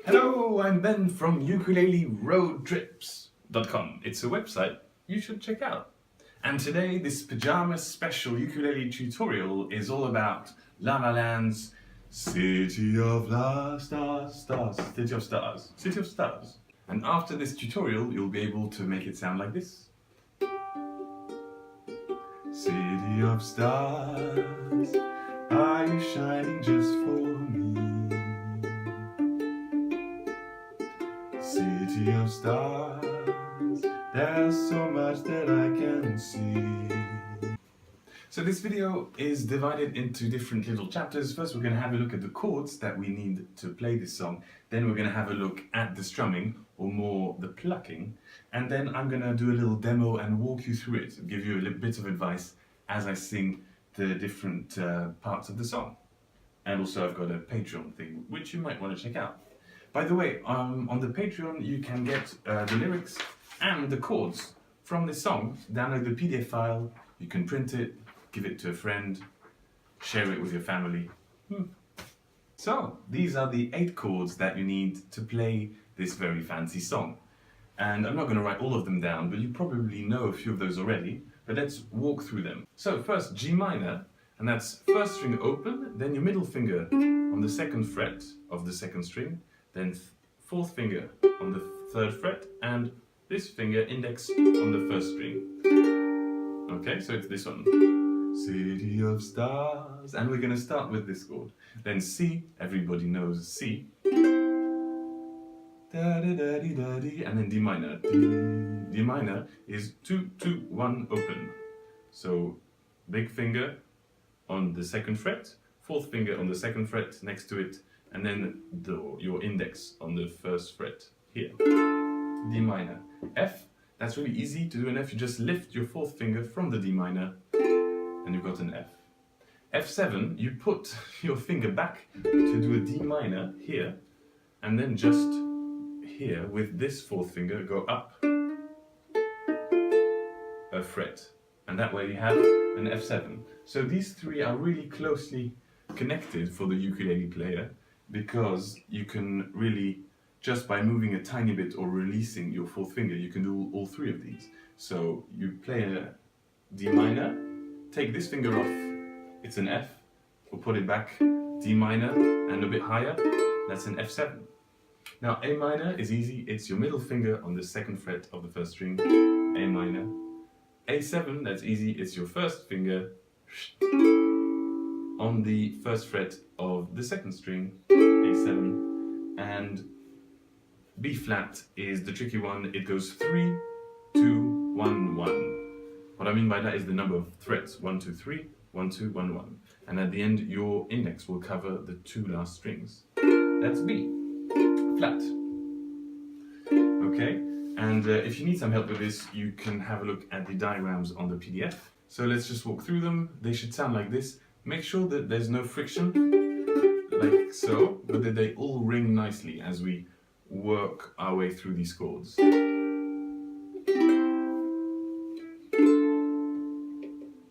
Hello, I'm Ben from ukulelerroadtrips.com. It's a website you should check out. And today, this pajamas special ukulele tutorial is all about La La Land's City of Stars. And after this tutorial, you'll be able to make it sound like this. City of stars, are you shining just for me? City of stars, there's so much that I can see. So this video is divided into different little chapters. First we're going to have a look at the chords that we need to play this song. Then we're going to have a look at the strumming, or more the plucking. And then I'm going to do a little demo and walk you through it, and give you a little bit of advice as I sing the different parts of the song. And also I've got a Patreon thing, which you might want to check out. By the way, on the Patreon you can get the lyrics and the chords from this song. Download the PDF file, you can print it, give it to a friend, share it with your family. So, these are the 8 chords that you need to play this very fancy song. And I'm not going to write all of them down, but you probably know a few of those already. But let's walk through them. So first, G minor, and that's first string open, then your middle finger on the 2nd fret of the 2nd string, then 4th finger on the 3rd fret, and this finger index on the 1st string. Okay, so it's this one. City of stars, and we're going to start with this chord. Then C, everybody knows C. Da da da dee da dee, and then D minor. D minor is 2 2 1 open. So big finger on the 2nd fret, 4th finger on the 2nd fret next to it, and then your index on the 1st fret here. D minor. F, that's really easy to do an F. You just lift your 4th finger from the D minor and you've got an F. F7, you put your finger back to do a D minor here, and then just here with this 4th finger go up a fret, and that way you have an F7. So these 3 are really closely connected for the ukulele player, because you can really, just by moving a tiny bit or releasing your 4th finger, you can do all 3 of these. So you play a D minor, take this finger off, it's an F, or put it back, D minor, and a bit higher, that's an F7. Now A minor is easy, it's your middle finger on the 2nd fret of the 1st string, A minor. A7, that's easy, it's your 1st finger on the 1st fret of the 2nd string, A7. And B flat is the tricky one, it goes 3 2 1 1. What I mean by that is the number of frets, 1 2 3, 1 2 1 1. And at the end your index will cover the 2 last strings. That's B flat. Okay, and if you need some help with this, you can have a look at the diagrams on the PDF. So let's just walk through them. They should sound like this. Make sure that there's no friction, like so, but that they all ring nicely as we work our way through these chords.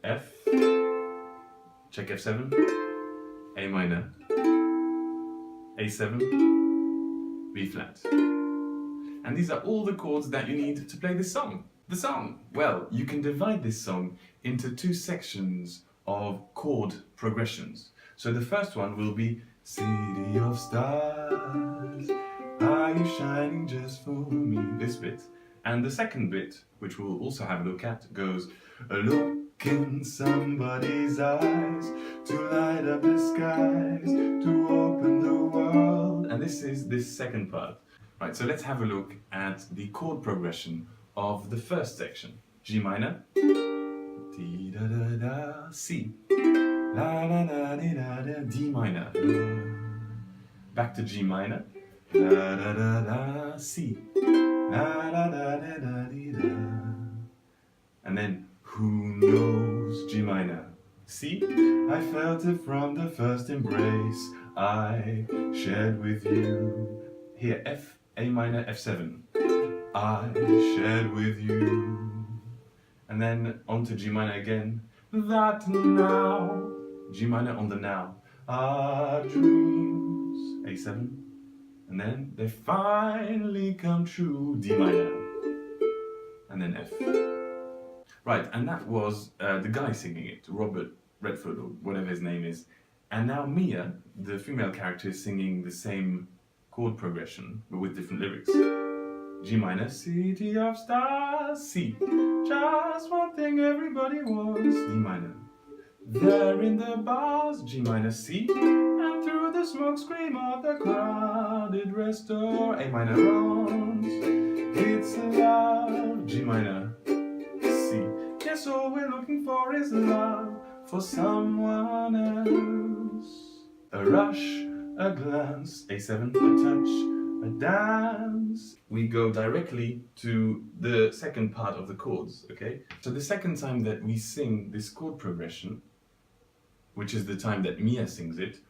F, check F7, A minor, A7, B flat. And these are all the chords that you need to play this song. The song, well, you can divide this song into 2 sections of chord progressions. So the first one will be City of stars, are you shining just for me? This bit. And the second bit, which we'll also have a look at, goes look in somebody's eyes to light up the skies, to open the world. And this is this second part. Right, so let's have a look at the chord progression of the first section. G minor, D da da da, C, la la la di da da, D minor, back to G minor, da da da da, C, la la da da da di da, and then who knows, G minor, C, I felt it from the first embrace I shared with you. Here F, A minor, F7, I shared with you. And then on to G minor again, that now, G minor on the now, our dreams, A7, And then they finally come true, D minor, and then F. Right, and that was the guy singing it, Robert Redford, or whatever his name is. And now Mia, the female character, is singing the same chord progression, but with different lyrics. G minor, city of stars, C. Just one thing everybody wants, D minor. There in the bars, G minor, C. And through the smoke scream of the crowded restaurant, A minor runs. It's love, G minor, C. Yes, all we're looking for is love for someone else. A rush, a glance, A7, a touch, a dance. We go directly to the second part of the chords, okay? So the second time that we sing this chord progression, which is the time that Mia sings it,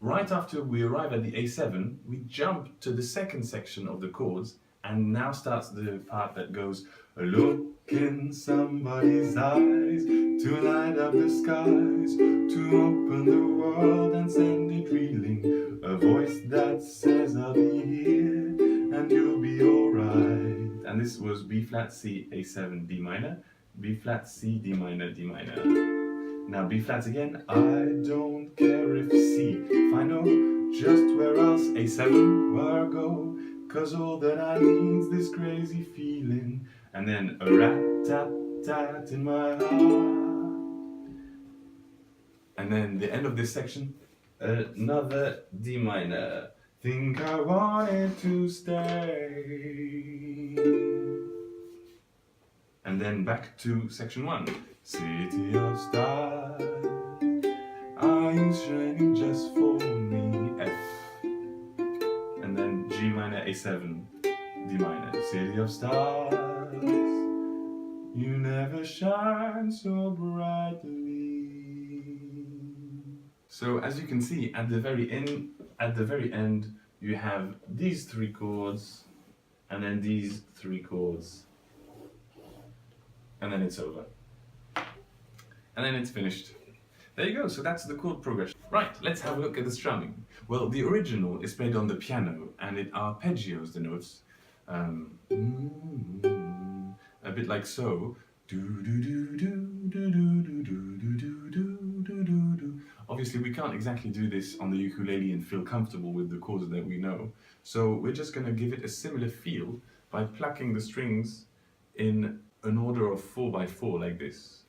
right after we arrive at the A7, we jump to the second section of the chords, and now starts the part that goes, a look in somebody's eyes, to light up the skies, to open the world and send it reeling, a voice that says I'll be here and you'll be alright. And this was B flat C, A7, D minor, B flat C, D minor, D minor. Now B flats again, I don't care if C, if I know just where else A7 where I go, cause all that I need's this crazy feeling, and then a rat-tat-tat in my heart. And then the end of this section, another D minor, think I wanted to stay. And then back to section 1. City of stars, are you shining just for me? F. And then G minor, A7, D minor. City of stars, you never shine so brightly. So as you can see, at the very end, you have these 3 chords, and then these 3 chords, and then it's over. And then it's finished. There you go, so that's the chord progression. Right, let's have a look at the strumming. Well, the original is played on the piano, and it arpeggios the notes. A bit like so. Obviously, we can't exactly do this on the ukulele and feel comfortable with the chords that we know. So we're just going to give it a similar feel by plucking the strings in an order of 4x4 like this.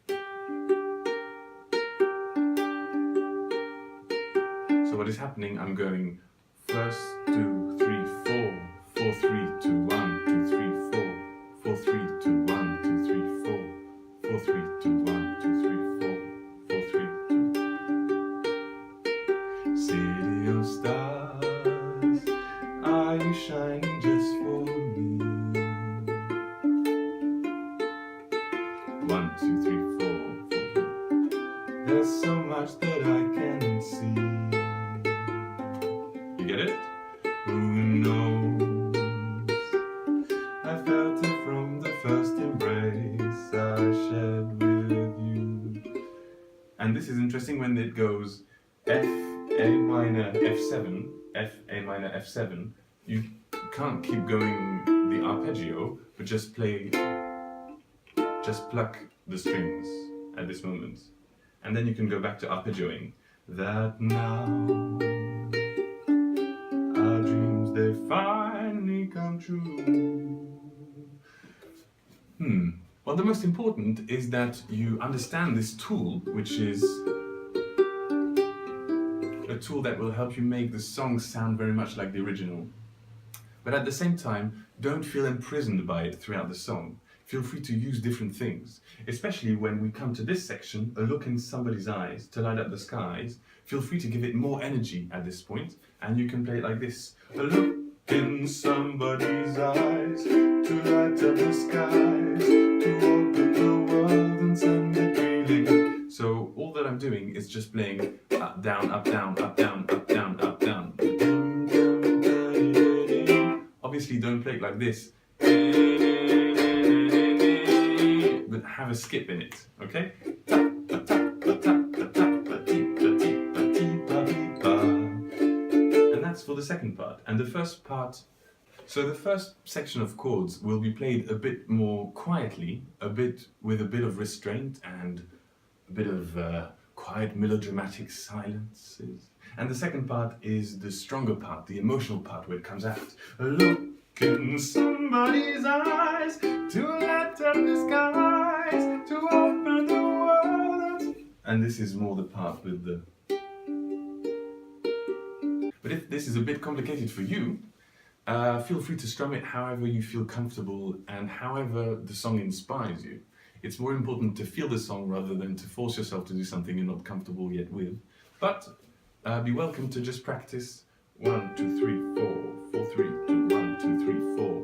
So what is happening, I'm going 1, 2, 3, 4, 4, 3, 2, 1, 2, 3, 4, 4, 3, 2, 1, 2, 3, 4, 4, 3, 2, 1, 2, 3, 4, 4, 3, 2. City of stars, are you shining just for me? 1, 2, 3, 4, 4. There's so much that I can't see. You get it? Who knows? I felt it from the first embrace I shared with you. And this is interesting when it goes F, A minor, F7, F, A minor, F7. You can't keep going the arpeggio, but just pluck the strings at this moment. And then you can go back to arpeggioing. That now our dreams, they finally come true. Well, the most important is that you understand this tool, which is a tool that will help you make the song sound very much like the original. But at the same time, don't feel imprisoned by it throughout the song. Feel free to use different things, especially when we come to this section, a look in somebody's eyes to light up the skies. Feel free to give it more energy at this point, and you can play it like this. A look in somebody's eyes to light up the skies, to open the world and send it reeling. So all that I'm doing is just playing up, down, up, down, up, down, up, down, up, down. Obviously don't play it like this, but have a skip in it, okay? And that's for the second part. And the first part, so the first section of chords will be played a bit more quietly, with a bit of restraint and a bit of quiet melodramatic silences. And the second part is the stronger part, the emotional part, where it comes out. Look in somebody's eyes, to light up the skies, to open the world. And this is more the part with the... But if this is a bit complicated for you, feel free to strum it however you feel comfortable and however the song inspires you. It's more important to feel the song rather than to force yourself to do something you're not comfortable yet with. But be welcome to just practice 1, 2, 3, 4, 4, 3, 2, 1, 2, 3, 4.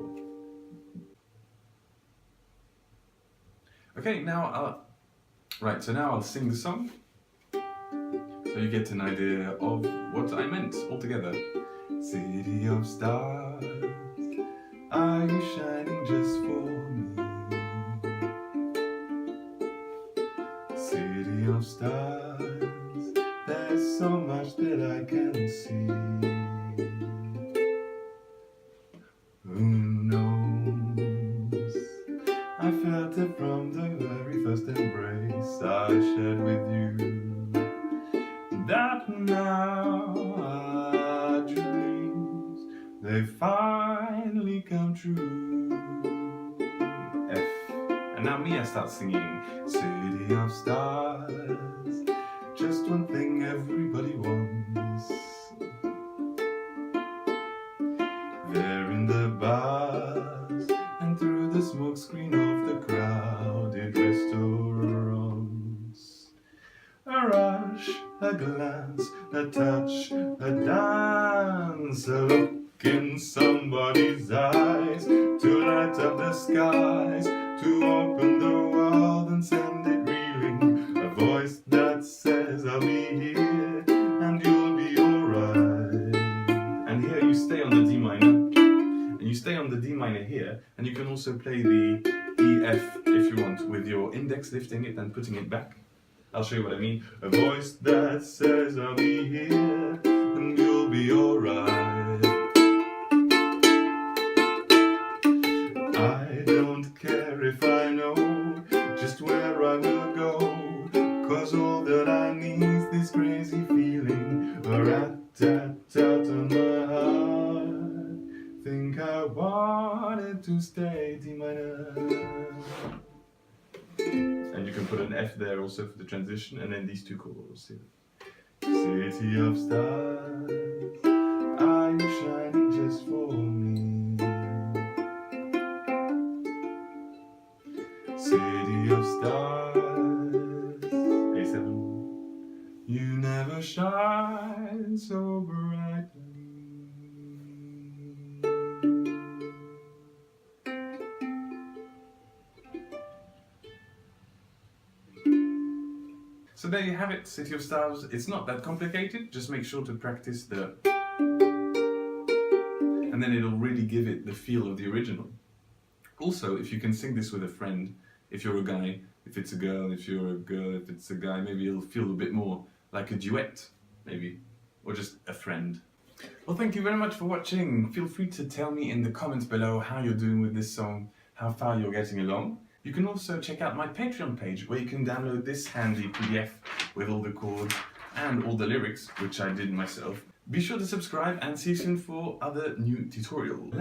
Okay, now I'll sing the song, so you get an idea of what I meant altogether. City of stars, are you shining just for me? City of stars, there's so much that I can see. Who knows? I felt it from the very first embrace I shared with you, that now our dreams, they finally come true. F. And now me, I start singing. City of stars, just one thing everybody wants. There in the bars and through the smoke screen of the crowded restaurants. A rush, a glance, a touch, a dance, a look in somebody's eyes, to light up the skies, to open the world and send it reeling. A voice that says I'll be here and you'll be alright. And here you stay on the D minor, and you stay on the D minor here, and you can also play the E, F if you want, with your index lifting it and putting it back. I'll show you what I mean. A voice that says I'll be here and you'll be alright. I don't care if I know just where I will go, 'cause all that I need is this crazy feeling, a rat-tat-tat on my heart. Think I wanted to stay D minor. And you can put an F there also for the transition, and then these two chords. City of stars, are you shining just for me? City of stars, A7. You never shine so brightly. So there you have it, City of Stars. It's not that complicated, just make sure to practice the... and then it'll really give it the feel of the original. Also, if you can sing this with a friend, if you're a guy, if it's a girl, if you're a girl, if it's a guy, maybe it'll feel a bit more like a duet, maybe, or just a friend. Well, thank you very much for watching. Feel free to tell me in the comments below how you're doing with this song, how far you're getting along. You can also check out my Patreon page, where you can download this handy PDF with all the chords and all the lyrics, which I did myself. Be sure to subscribe and see you soon for other new tutorials.